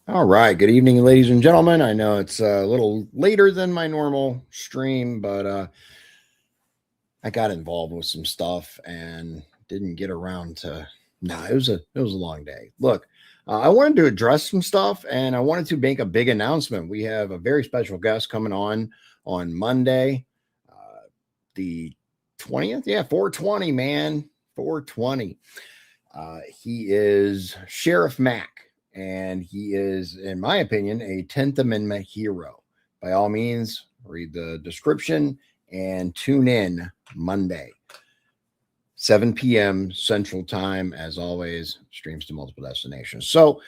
All right. Good evening, ladies and gentlemen. I know it's a little later than my normal stream, but I got involved with some stuff and didn't get around to. No, it was a long day. Look, I wanted to address some stuff, and I wanted to make a big announcement. We have a very special guest coming on Monday, uh, the 20th. Yeah, 420, man, 420. He is Sheriff Mack, and he is, in my opinion, a 10th Amendment hero. By all means, read the description and tune in Monday, 7 p.m. Central Time. As always, streams to multiple destinations. So,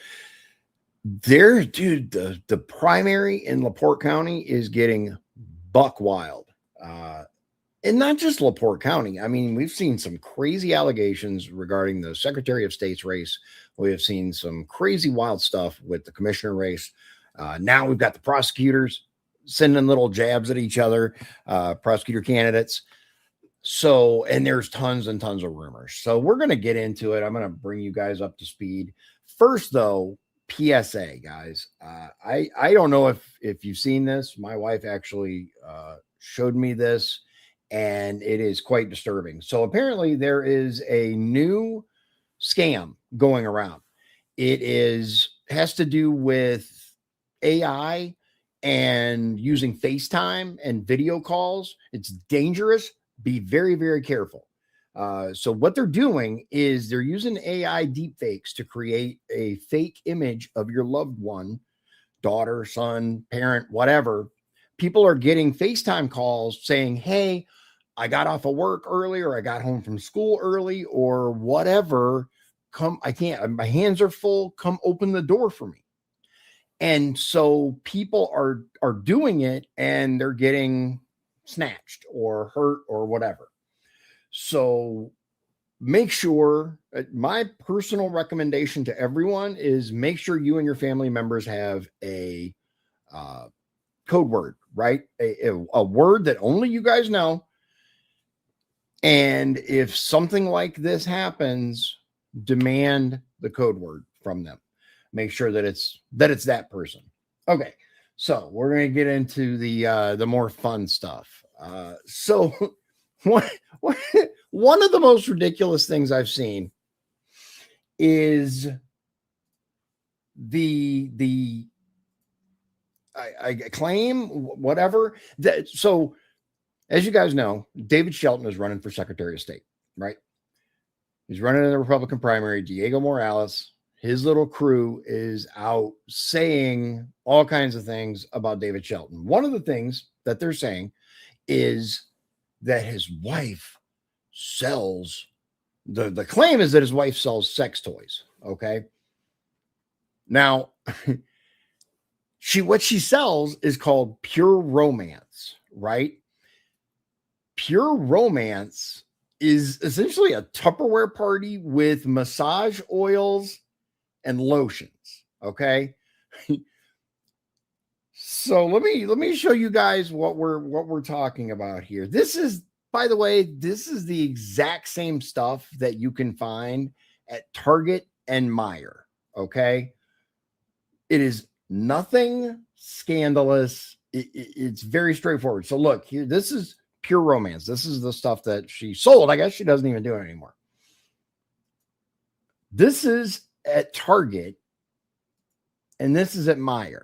dude, the primary in LaPorte County is getting buck wild. Uh, and not just LaPorte County. I mean, we've seen some crazy allegations regarding the Secretary of State's race. We have seen some crazy wild stuff with the commissioner race. Now we've got the prosecutors sending little jabs at each other, prosecutor candidates. So, and there's tons and tons of rumors. So we're going to get into it. I'm going to bring you guys up to speed. First, though, PSA, guys. I don't know if you've seen this. My wife actually showed me this, and it is quite disturbing. So apparently there is a new scam going around. It has to do with AI and using FaceTime and video calls. It's dangerous. Be very, very careful. So what they're doing is they're using AI deepfakes to create a fake image of your loved one, daughter, son, parent, whatever. People are getting FaceTime calls saying, "Hey, I got off of work early, or I got home from school early, or whatever. Come, I can't, my hands are full. Come open the door for me." And so people are doing it, and they're getting snatched or hurt or whatever. So make sure, my personal recommendation to everyone is make sure you and your family members have a code word, right? A word that only you guys know. And if something like this happens, demand the code word from them. Make sure that it's that person. Okay, so we're gonna get into the more fun stuff. So one one of the most ridiculous things I've seen is the I claim whatever that. So as you guys know, David Shelton is running for Secretary of State, right? He's running in the Republican primary. Diego Morales, his little crew, is out saying all kinds of things about David Shelton. One of the things that they're saying is that his wife sells, the claim is that his wife sells sex toys. Okay. Now, what she sells is called Pure Romance, right? Pure Romance is essentially a Tupperware party with massage oils and lotions. Okay. So let me show you guys what we're talking about here. This is, by the way, this is the exact same stuff that you can find at Target and Meijer. Okay. It is nothing scandalous. It's very straightforward. So look here, this is Pure Romance. This is the stuff that she sold. I guess she doesn't even do it anymore. This is at Target, and this is at Meijer.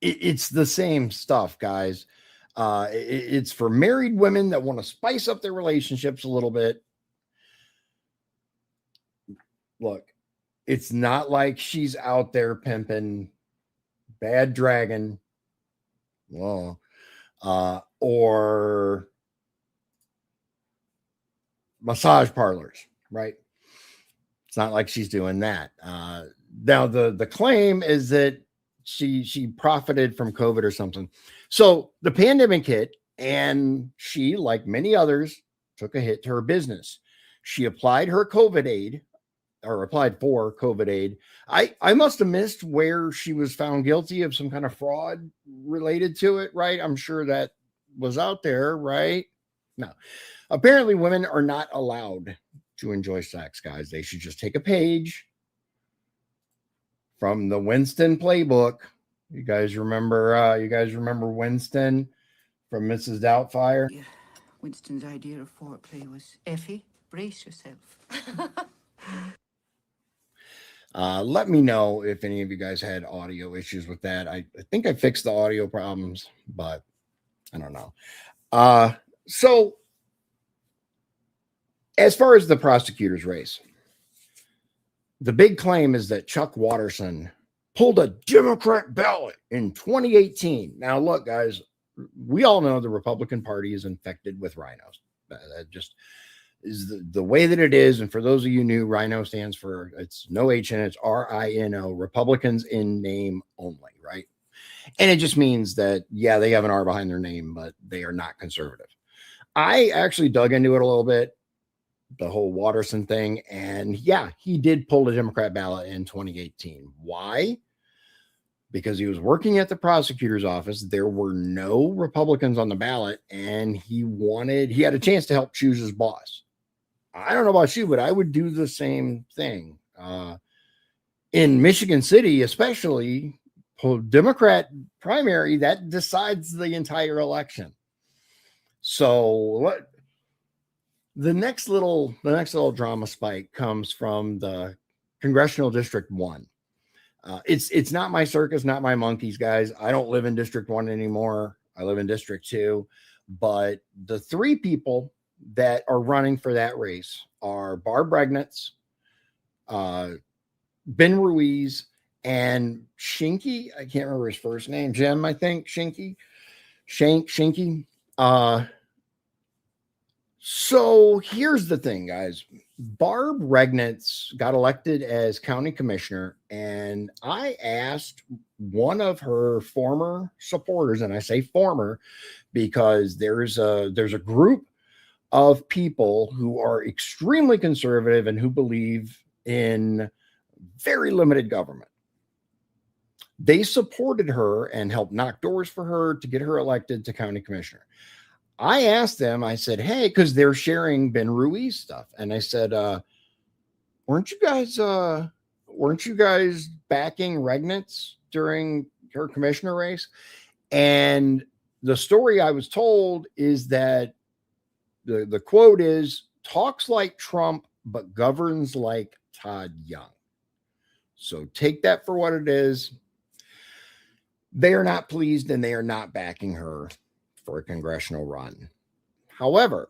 It's the same stuff, guys. It's for married women that want to spice up their relationships a little bit. Look, it's not like she's out there pimping Bad Dragon, well, or massage parlors, right? It's not like she's doing that. Now the claim is that she profited from COVID or something. So the pandemic hit, and she, like many others, took a hit to her business. She applied her COVID aid, or applied for COVID aid. I must have missed where she was found guilty of some kind of fraud related to it, right? I'm sure that was out there, right? No. Apparently, women are not allowed to enjoy sex, guys. They should just take a page from the Winston playbook. You guys remember Winston from Mrs. Doubtfire? Yeah. Winston's idea of foreplay was, Effie, brace yourself. Let me know if any of you guys had audio issues with that. I think I fixed the audio problems, but I don't know. So as far as the prosecutor's race, the big claim is that Chuck Watterson pulled a Democrat ballot in 2018. Now, look, guys, we all know the Republican Party is infected with rhinos. That just is the way that it is. And for those of you new, rhino stands for, it's no H in it, it's RINO, Republicans in name only, right? And it just means that, yeah, they have an R behind their name, but they are not conservative. I actually dug into it a little bit, the whole Watterson thing. And yeah, he did pull a Democrat ballot in 2018. Why? Because he was working at the prosecutor's office. There were no Republicans on the ballot, and he had a chance to help choose his boss. I don't know about you, but I would do the same thing. In Michigan City, especially, Democrat primary, that decides the entire election. So the next little drama spike comes from the Congressional District 1. It's not my circus, not my monkeys, guys. I don't live in District 1 anymore. I live in District 2. But the three people that are running for that race are Barb Regnitz, Ben Ruiz, and Shinky. I can't remember his first name. Jim, I think. Shinky. So here's the thing, guys. Barb Regnitz got elected as county commissioner, and I asked one of her former supporters, and I say former because there's a group of people who are extremely conservative and who believe in very limited government. They supported her and helped knock doors for her to get her elected to county commissioner. I asked them, I said, hey, because they're sharing Ben Ruiz stuff. And I said, weren't you guys backing Regnitz during her commissioner race? And the story I was told is that the quote is, talks like Trump, but governs like Todd Young. So take that for what it is. They are not pleased and they are not backing her for a congressional run. However,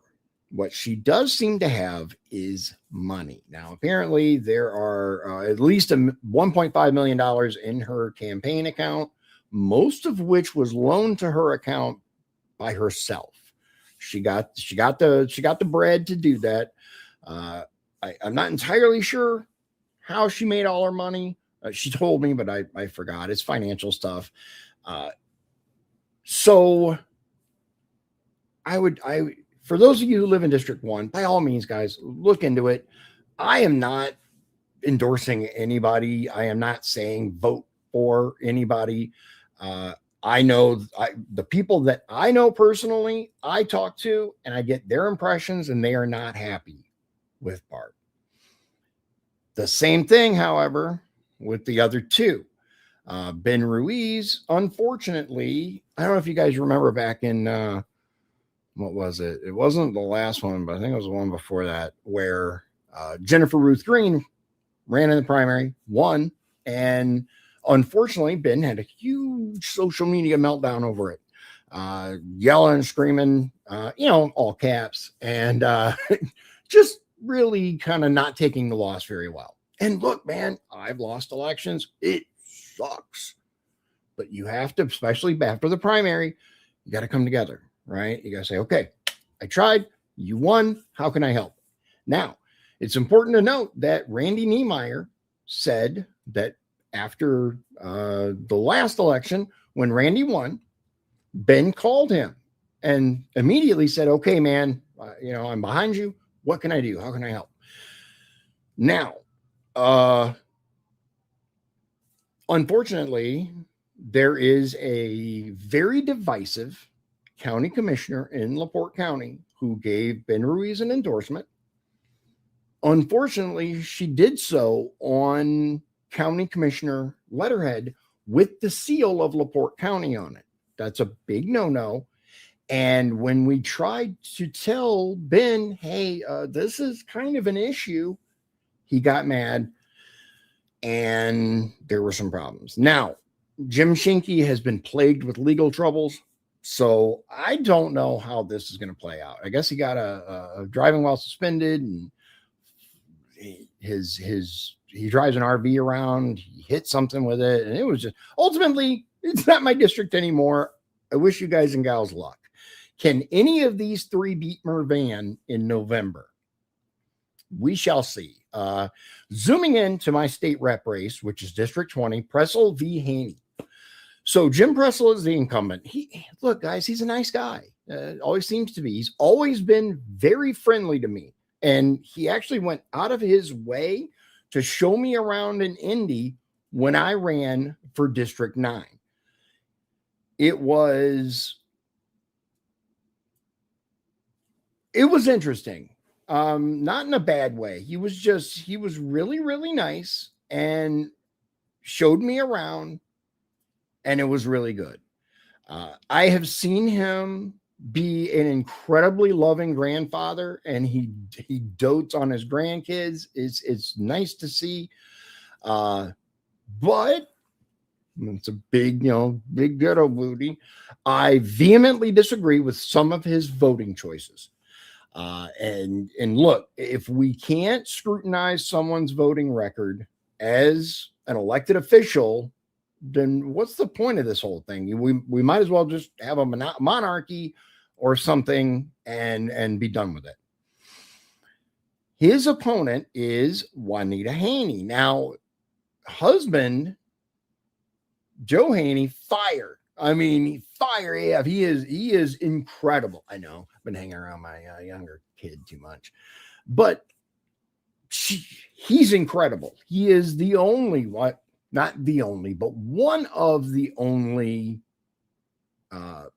what she does seem to have is money. Now, apparently there are at least $1.5 million in her campaign account, most of which was loaned to her account by herself. She got the bread to do that. I'm not entirely sure how she made all her money. She told me, but I forgot. It's financial stuff. So for those of you who live in District 1, by all means, guys, look into it. I am not endorsing anybody. I am not saying vote for anybody. I know the people that I know personally, I talk to, and I get their impressions, and they are not happy with Barb. The same thing, however, with the other two. Ben Ruiz, unfortunately, I don't know if you guys remember back in, what was it? It wasn't the last one, but I think it was the one before that, where Jennifer Ruth Green ran in the primary, won, and unfortunately, Ben had a huge social media meltdown over it, yelling, screaming, all caps, and just really kind of not taking the loss very well. And look, man, I've lost elections. It sucks. But you have to, especially after the primary, you got to come together, right? You got to say, okay, I tried, you won, how can I help? Now, it's important to note that Randy Niemeyer said that after the last election, when Randy won, Ben called him and immediately said, okay, man, I'm behind you. What can I do? How can I help? Now, unfortunately, there is a very divisive county commissioner in LaPorte County who gave Ben Ruiz an endorsement. Unfortunately, she did so on county commissioner letterhead with the seal of LaPorte County on it. That's a big no-no. And when we tried to tell Ben, hey, this is kind of an issue, he got mad and there were some problems. Now, Jim Shinky has been plagued with legal troubles, so I don't know how this is going to play out. I guess he got a driving while suspended, and he drives an RV around. He hit something with it, and it was just ultimately it's not my district anymore. I wish you guys and gals luck. Can any of these three beat Mervan in November? We shall see. Zooming into my state rep race, which is District 20, Pressel v. Haney. So Jim Pressel is the incumbent. Look, guys, he's a nice guy. Always seems to be. He's always been very friendly to me. And he actually went out of his way to show me around in Indy when I ran for District 9. It was interesting. Not in a bad way. He was really, really nice and showed me around, and it was really good. I have seen him be an incredibly loving grandfather, and he dotes on his grandkids. It's nice to see. But it's a big ghetto booty. I vehemently disagree with some of his voting choices. And look, if we can't scrutinize someone's voting record as an elected official, then what's the point of this whole thing? We might as well just have a monarchy or something and be done with it. His opponent is Juanita Haney. Now, husband Joe Haney, fire. I mean, fire AF. He is incredible. I know I've been hanging around my younger kid too much, but he's incredible. He is the only not the only, but one of the only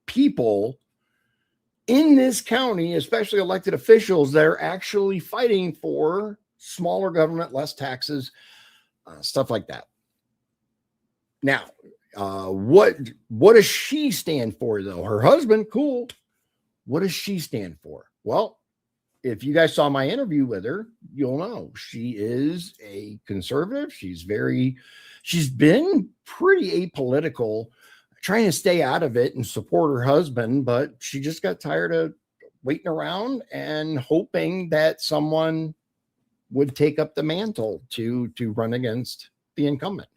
people in this county, especially elected officials, that are actually fighting for smaller government, less taxes, stuff like that. Now, what does she stand for, though? Her husband, cool. What does she stand for? Well, if you guys saw my interview with her, you'll know she is a conservative. She's been pretty apolitical, trying to stay out of it and support her husband, but she just got tired of waiting around and hoping that someone would take up the mantle to run against the incumbent.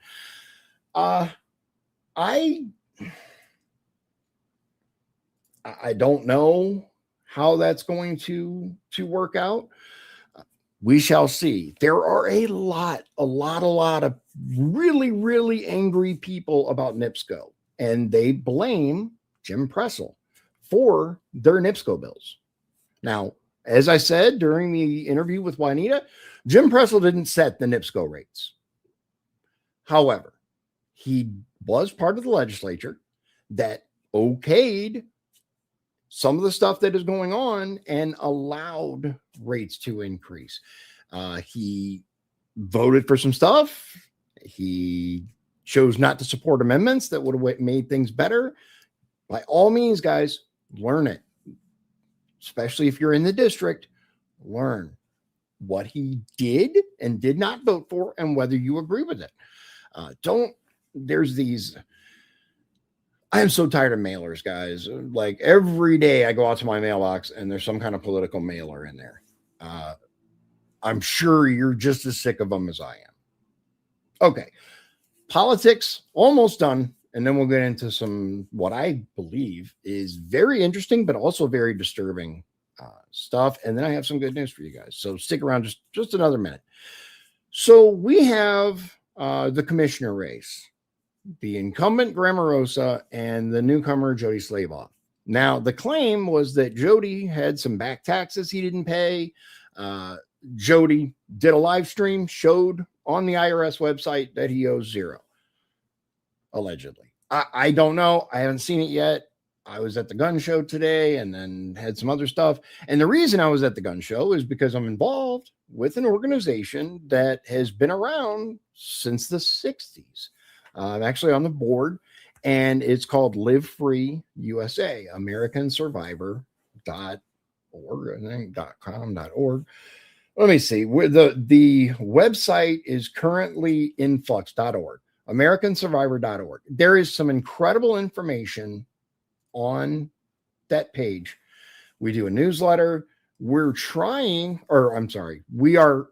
I don't know how that's going to work out. We shall see. There are a lot of really, really angry people about NIPSCO, and they blame Jim Pressel for their NIPSCO bills. Now, as I said during the interview with Juanita, Jim Pressel didn't set the NIPSCO rates. However, he was part of the legislature that okayed some of the stuff that is going on and allowed rates to increase. He voted for some stuff. He chose not to support amendments that would have made things better. By all means, guys, learn it. Especially if you're in the district, learn what he did and did not vote for and whether you agree with it. I am so tired of mailers, guys. Like every day I go out to my mailbox and there's some kind of political mailer in there. I'm sure you're just as sick of them as I am. Okay. Politics almost done. And then we'll get into some, what I believe is very interesting, but also very disturbing stuff. And then I have some good news for you guys. So stick around just another minute. So we have the commissioner race, the incumbent Grammarosa and the newcomer Jody Slavoff. Now, the claim was that Jody had some back taxes he didn't pay. Jody did a live stream, showed on the IRS website that he owes $0, allegedly. I don't know. I haven't seen it yet. I was at the gun show today and then had some other stuff. And the reason I was at the gun show is because I'm involved with an organization that has been around since the 60s. I'm actually on the board, and it's called Live Free USA, American Survivor.org, I think .com.org. Let me see. The website is currently influx.org, americansurvivor.org. There is some incredible information on that page. We do a newsletter. We are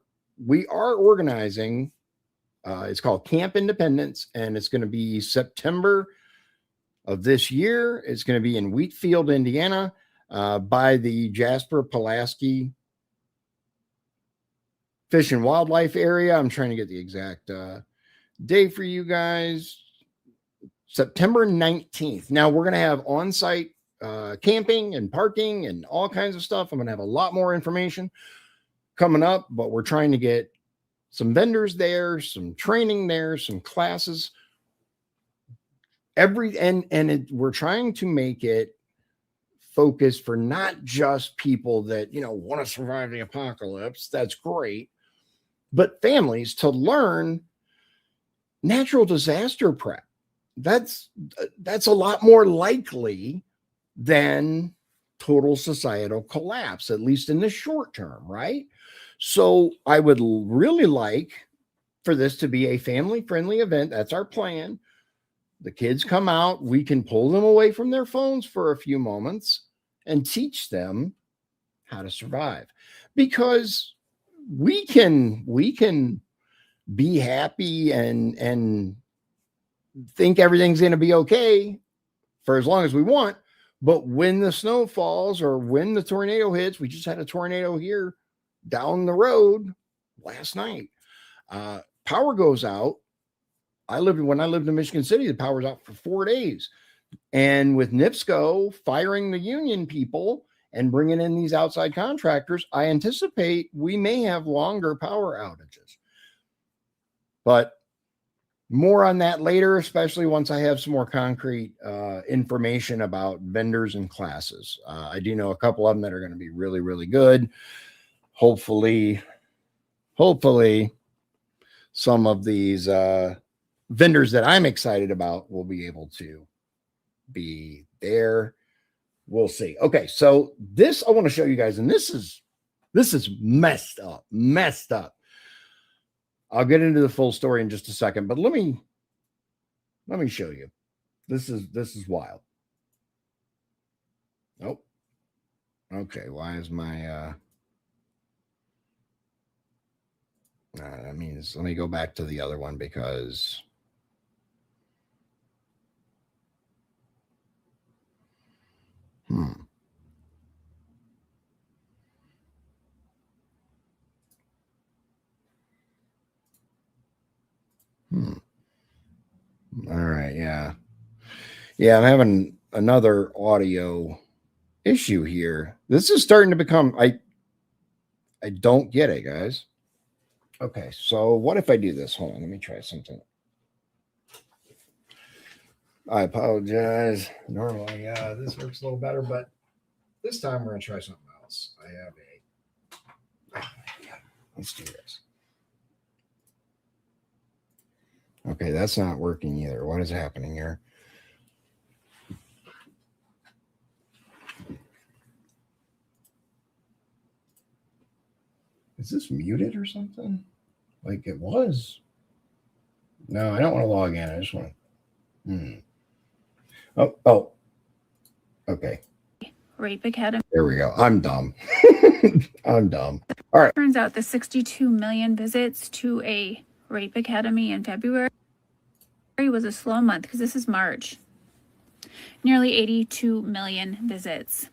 organizing. It's called Camp Independence, and it's going to be September of this year. It's going to be in Wheatfield, Indiana, by the Jasper Pulaski Fish and Wildlife area. I'm trying to get the exact day for you guys. September 19th. Now we're going to have on-site camping and parking and all kinds of stuff. I'm going to have a lot more information coming up, but we're trying to get some vendors there, some training there, some classes. We're trying to make it focused for not just people that, want to survive the apocalypse. That's great. But families to learn natural disaster prep. That's a lot more likely than total societal collapse, at least in the short term, right? So I would really like for this to be a family-friendly event. That's our plan. The kids come out, we can pull them away from their phones for a few moments and teach them how to survive, because we can be happy and think everything's going to be okay for as long as we want. But when the snow falls or when the tornado hits, we just had a tornado here down the road last night. Power goes out. When I lived in Michigan City, the power's out for 4 days. And with NIPSCO firing the union people and bringing in these outside contractors, I anticipate we may have longer power outages. But more on that later, especially once I have some more concrete information about vendors and classes. I do know a couple of them that are going to be really, really good. Hopefully some of these vendors that I'm excited about will be able to be there. We'll see. Okay, so this I want to show you guys, and this is messed up. I'll get into the full story in just a second, but let me show you. This is wild. Oh, okay. Why is my that means let me go back to the other one because All right, yeah. I'm having another audio issue here. This is starting to become I don't get it, guys. Okay, so what if I do this? Hold on, let me try something. I apologize. Normally, this works a little better, but this time we're going to try something else. Let's do this. Okay, that's not working either. What is happening here? Is this muted or something? Like it was. No, I don't want to log in. I just want to. Oh. Okay. Rape Academy. There we go. I'm dumb. I'm dumb. All right. Turns out the 62 million visits to a Rape Academy in February was a slow month because this is March. Nearly 82 million visits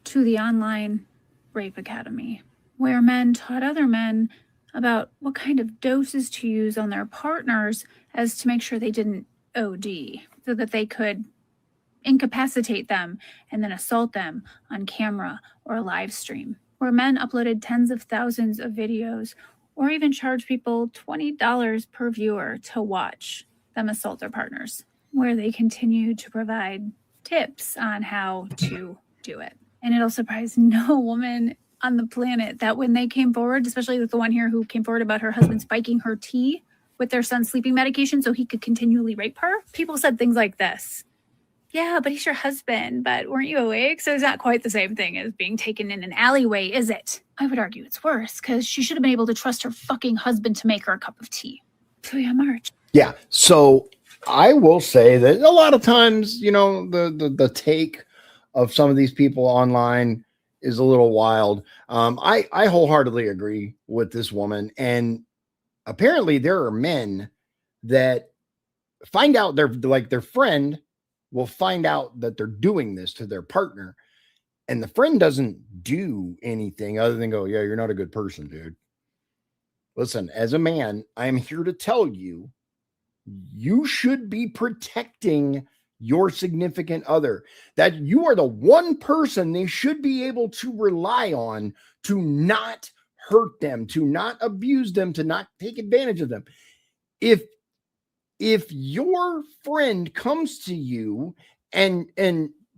to the online Rape Academy, where men taught other men about what kind of doses to use on their partners as to make sure they didn't OD, so that they could incapacitate them and then assault them on camera or live stream, where men uploaded tens of thousands of videos or even charged people $20 per viewer to watch them assault their partners, where they continue to provide tips on how to do it. And it'll surprise no woman on the planet that when they came forward, especially with the one here who came forward about her husband spiking her tea with their son's sleeping medication so he could continually rape her, people said things like this. Yeah, but he's your husband, but weren't you awake? So it's not quite the same thing as being taken in an alleyway, is it? I would argue it's worse because she should have been able to trust her fucking husband to make her a cup of tea. So yeah, March. Yeah. So I will say that a lot of times, you know, the take of some of these people online is a little wild. I wholeheartedly agree with this woman. And apparently there are men that find out their friend will find out that they're doing this to their partner, and the friend doesn't do anything other than go, yeah, you're not a good person, dude. Listen, as a man, I'm here to tell you, you should be protecting your significant other, that you are the one person they should be able to rely on to not hurt them, to not abuse them, to not take advantage of them. If your friend comes to you and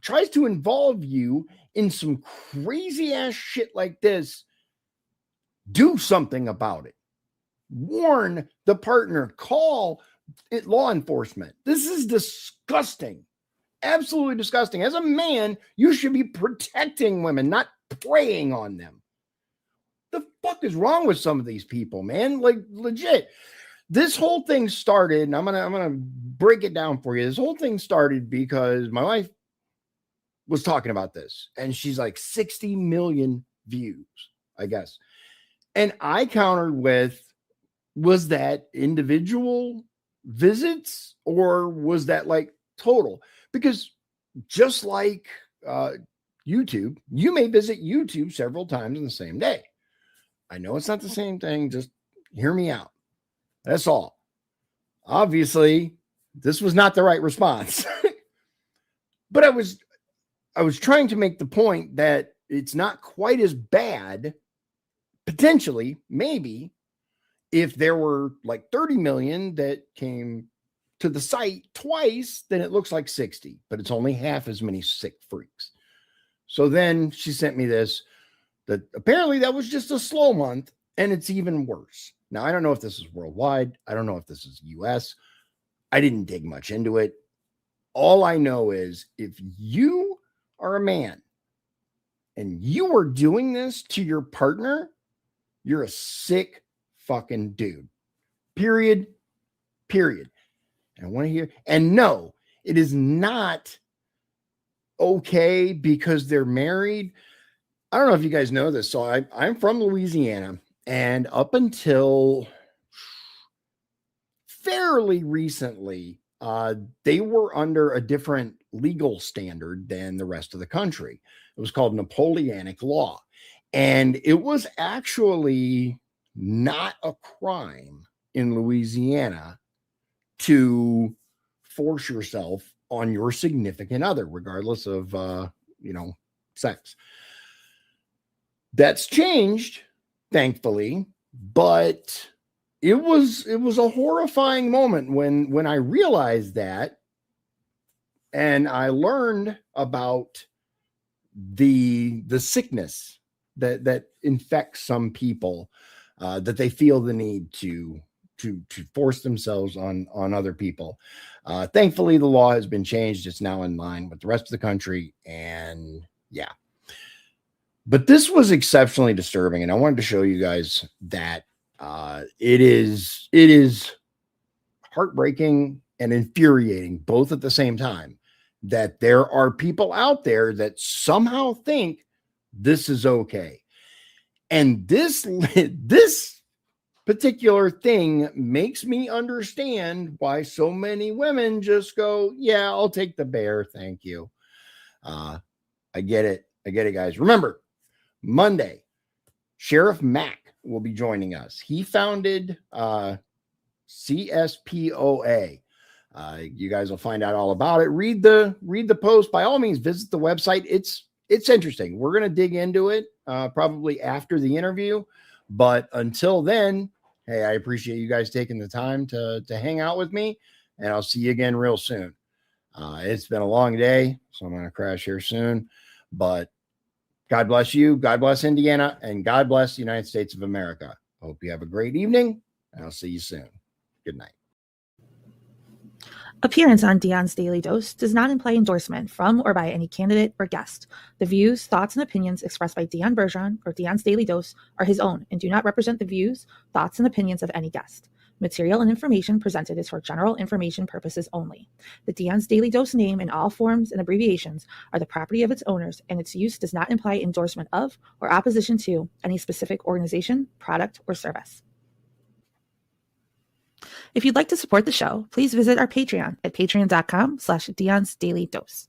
tries to involve you in some crazy ass shit like this, do something about it. Warn the partner, call law enforcement. This is disgusting. Absolutely disgusting. As a man, you should be protecting women, not preying on them. The fuck is wrong with some of these people, man? Like, legit. This whole thing started, and I'm gonna break it down for you. This whole thing started because my wife was talking about this, and she's like 60 million views, I guess. And I countered with, was that individual visits or was that like total? Because just like YouTube, you may visit YouTube several times in the same day. I know it's not the same thing. Just hear me out. That's all. Obviously, this was not the right response. But I was trying to make the point that it's not quite as bad, potentially, maybe, if there were like 30 million that came to the site twice, then it looks like 60, but it's only half as many sick freaks. So then she sent me this, that apparently that was just a slow month, and it's even worse. Now, I don't know if this is worldwide. I don't know if this is US. I didn't dig much into it. All I know is if you are a man and you are doing this to your partner, you're a sick fucking dude. Period. And I want to hear, and no, it is not okay because they're married. I don't know if you guys know this. So I'm from Louisiana. And up until fairly recently, they were under a different legal standard than the rest of the country. It was called Napoleonic law. And it was actually not a crime in Louisiana to force yourself on your significant other, regardless of, sex. That's changed, thankfully, but it was a horrifying moment when I realized that, and I learned about the sickness that infects some people, that they feel the need to force themselves on other people. Thankfully, the law has been changed. It's now in line with the rest of the country, and yeah. But this was exceptionally disturbing, and I wanted to show you guys that it is heartbreaking and infuriating both at the same time that there are people out there that somehow think this is okay. And this particular thing makes me understand why so many women just go, yeah, I'll take the bear. Thank you. I get it, guys. Remember, Monday, Sheriff Mack will be joining us. He founded CSPOA. You guys will find out all about it. Read the post. By all means, visit the website. It's interesting. We're going to dig into it probably after the interview. But until then, hey, I appreciate you guys taking the time to hang out with me, and I'll see you again real soon. It's been a long day, so I'm going to crash here soon. But God bless you. God bless Indiana. And God bless the United States of America. Hope you have a great evening. And I'll see you soon. Good night. Appearance on Dion's Daily Dose does not imply endorsement from or by any candidate or guest. The views, thoughts, and opinions expressed by Dion Bergeron or Dion's Daily Dose are his own and do not represent the views, thoughts, and opinions of any guest. Material and information presented is for general information purposes only. The Dion's Daily Dose name in all forms and abbreviations are the property of its owners, and its use does not imply endorsement of or opposition to any specific organization, product, or service. If you'd like to support the show, please visit our Patreon at patreon.com/Dion's Daily Dose.